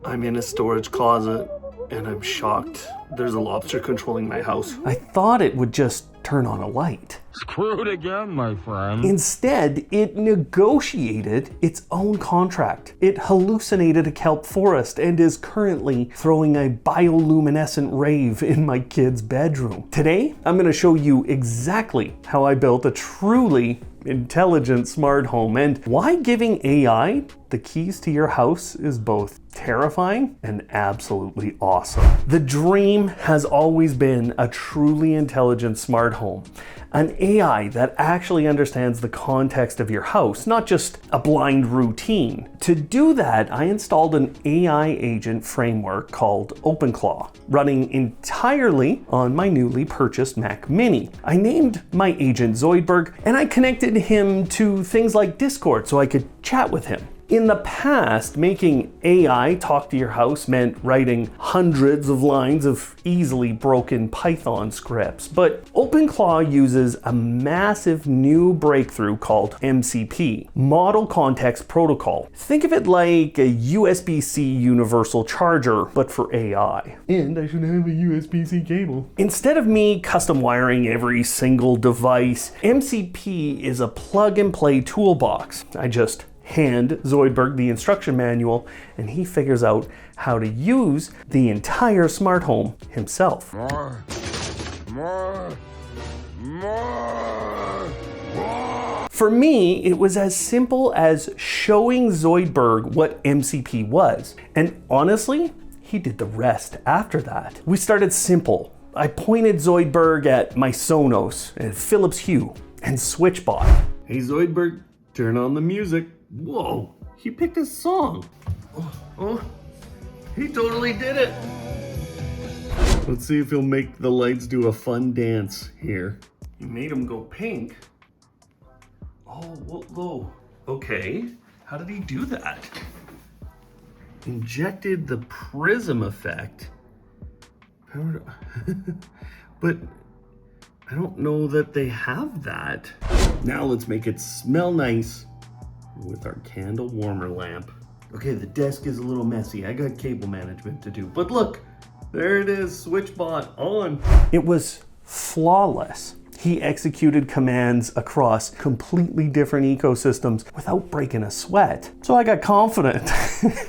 I'm in a storage closet and I'm shocked. There's a lobster controlling my house. I thought it would just turn on a light. Screwed again, my friend. Instead, it negotiated its own contract. It hallucinated a kelp forest and is currently throwing a bioluminescent rave in my kid's bedroom. Today, I'm going to show you exactly how I built a truly intelligent smart home and why giving AI the keys to your house is both terrifying and absolutely awesome. The dream has always been a truly intelligent smart home. An AI that actually understands the context of your house, not just a blind routine. To do that, I installed an AI agent framework called OpenClaw, running entirely on my newly purchased Mac Mini. I named my agent Zoidberg, and I connected him to things like Discord so I could chat with him. In the past, making AI talk to your house meant writing hundreds of lines of easily broken Python scripts, but OpenClaw uses a massive new breakthrough called MCP, Model Context Protocol. Think of it like a USB-C universal charger, but for AI. And I should have a USB-C cable. Instead of me custom wiring every single device, MCP is a plug-and-play toolbox. I just hand Zoidberg the instruction manual and he figures out how to use the entire smart home himself. More. For me, it was as simple as showing Zoidberg what MCP was. And honestly, he did the rest after that. We started simple. I pointed Zoidberg at my Sonos and Philips Hue and SwitchBot. Hey Zoidberg, turn on the music. Whoa, he picked a song. Oh, he totally did it. Let's see if he'll make the lights do a fun dance here. He made them go pink. Oh, whoa. Okay, how did he do that? Injected the prism effect. But I don't know that they have that. Now let's make it smell nice with our candle warmer lamp. Okay, the desk is a little messy. I got cable management to do. But look, there it is, SwitchBot on. It was flawless. He executed commands across completely different ecosystems without breaking a sweat. So I got confident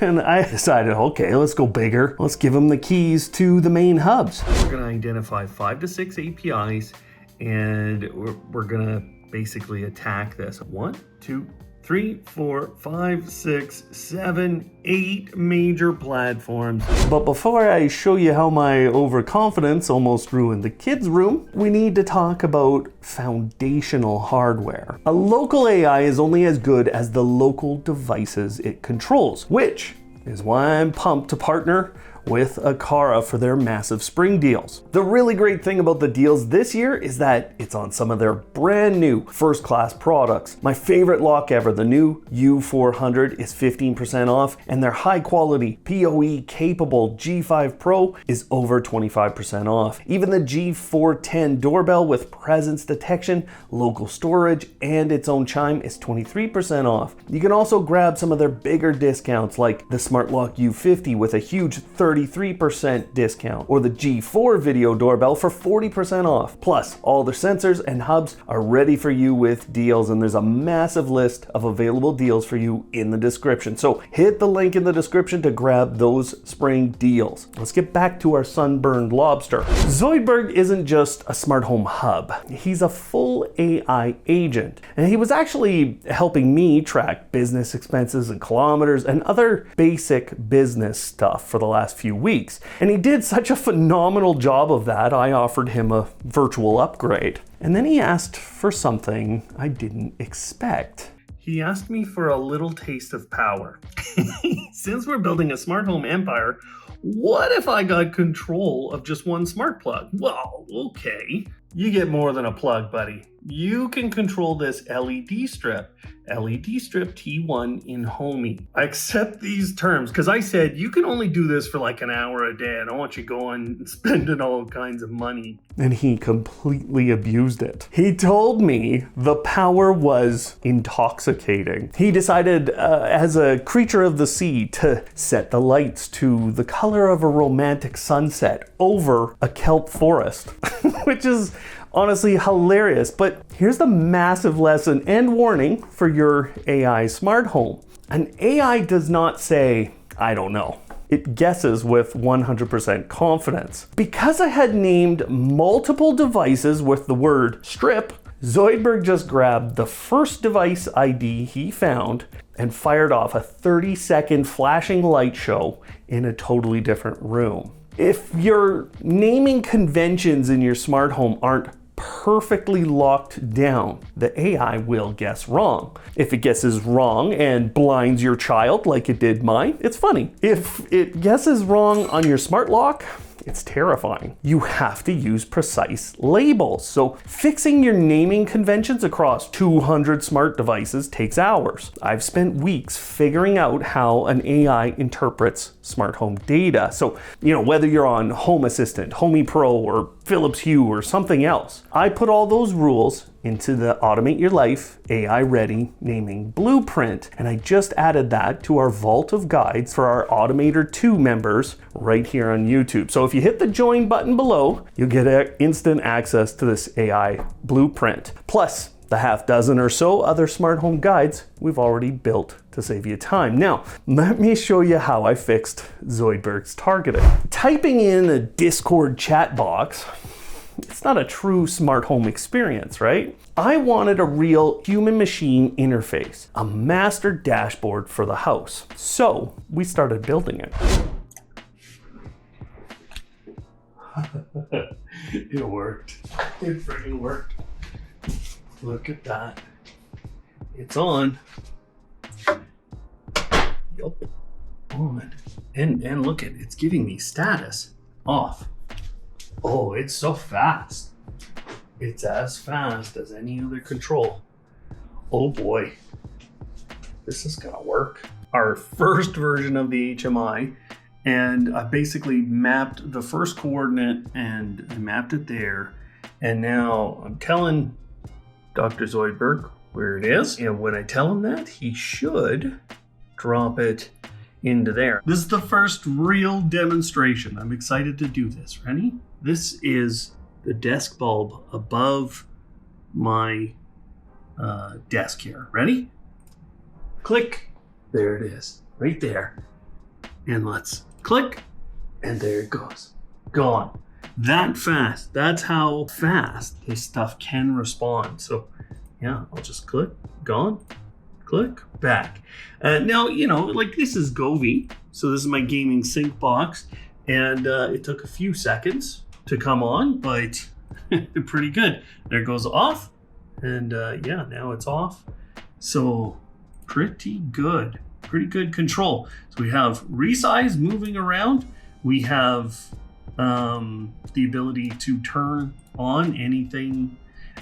and I decided, okay, let's go bigger. Let's give him the keys to the main hubs. We're gonna identify 5 to 6 APIs and we're gonna basically attack this. 1, 2, 3, 4, 5, 6, 7, 8 major platforms. But before I show you how my overconfidence almost ruined the kids' room, we need to talk about foundational hardware. A local AI is only as good as the local devices it controls, which is why I'm pumped to partner with Aqara for their massive spring deals. The really great thing about the deals this year is that it's on some of their brand new first-class products. My favorite lock ever, the new U400 is 15% off, and their high-quality PoE-capable G5 Pro is over 25% off. Even the G410 doorbell with presence detection, local storage, and its own chime is 23% off. You can also grab some of their bigger discounts like the Smart Lock U50 with a huge 33% discount, or the G4 video doorbell for 40% off. Plus, all their sensors and hubs are ready for you with deals, and there's a massive list of available deals for you in the description. So hit the link in the description to grab those spring deals. Let's get back to our sunburned lobster. Zoidberg isn't just a smart home hub. He's a full AI agent, and he was actually helping me track business expenses and kilometers and other basic business stuff for the last few weeks. And he did such a phenomenal job of that, I offered him a virtual upgrade. And then he asked for something I didn't expect. He asked me for a little taste of power. Since we're building a smart home empire, what if I got control of just one smart plug? Well, okay. You get more than a plug, buddy. you can control this LED strip T1 in Homey. I accept these terms because I said you can only do this for like an hour a day. I don't want you going and spending all kinds of money. And he completely abused it. He told me the power was intoxicating. He decided as a creature of the sea to set the lights to the color of a romantic sunset over a kelp forest, which is honestly hilarious. But here's the massive lesson and warning for your AI smart home. An AI does not say, I don't know. It guesses with 100% confidence. Because I had named multiple devices with the word strip, Zoidberg just grabbed the first device ID he found and fired off a 30-second flashing light show in a totally different room. If your naming conventions in your smart home aren't perfectly locked down, the AI will guess wrong. If it guesses wrong and blinds your child like it did mine, it's funny. If it guesses wrong on your smart lock, it's terrifying. You have to use precise labels. So fixing your naming conventions across 200 smart devices takes hours. I've spent weeks figuring out how an AI interprets smart home data. So, whether you're on Home Assistant, Homey Pro, or Philips Hue, or something else, I put all those rules into the Automate Your Life AI-ready naming blueprint. And I just added that to our vault of guides for our Automator 2 members right here on YouTube. So if you hit the join button below, you'll get instant access to this AI blueprint. Plus, the half dozen or so other smart home guides we've already built to save you time. Now, let me show you how I fixed Zoidberg's targeting. Typing in a Discord chat box, it's not a true smart home experience, right? I wanted a real human-machine interface, a master dashboard for the house. So we started building it. It worked. It freaking worked. Look at that. It's on. Yup. On. And look at it. It's giving me status. Off. Oh, it's so fast. It's as fast as any other control. Oh boy. This is gonna work. Our first version of the HMI, and I basically mapped the first coordinate and I mapped it there. And now I'm telling Dr. Zoidberg where it is. And when I tell him that, he should drop it into there. This is the first real demonstration. I'm excited to do this. Ready? This is the desk bulb above my desk here. Ready? Click. There it is. Right there. And let's click. And there it goes. Gone. That fast. That's how fast this stuff can respond. So yeah, I'll just click. Gone. Click. Back. Now, like this is Govee. So this is my gaming sync box. And it took a few seconds to come on, but pretty good. There it goes off. And yeah, now it's off. So pretty good. Pretty good control. So we have resize moving around. We have the ability to turn on anything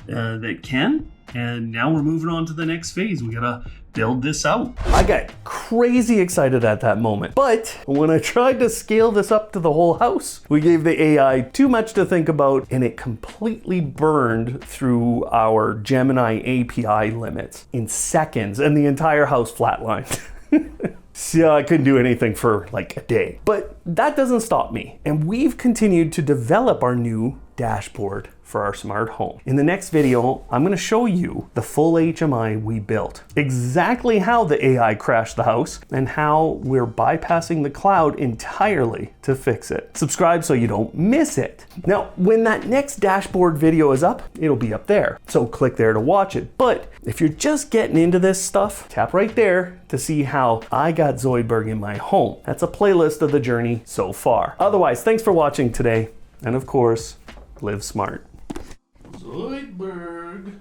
that can. And now we're moving on to the next phase. We gotta build this out. I got crazy excited at that moment. But when I tried to scale this up to the whole house, we gave the AI too much to think about and it completely burned through our Gemini API limits in seconds and the entire house flatlined. So I couldn't do anything for like a day. But that doesn't stop me. And we've continued to develop our new dashboard for our smart home. In the next video, I'm gonna show you the full HMI we built, exactly how the AI crashed the house, and how we're bypassing the cloud entirely to fix it. Subscribe so you don't miss it. Now, when that next dashboard video is up, it'll be up there. So click there to watch it. But if you're just getting into this stuff, tap right there to see how I got Zoidberg in my home. That's a playlist of the journey so far. Otherwise, thanks for watching today. And of course, live smart. Zoidberg.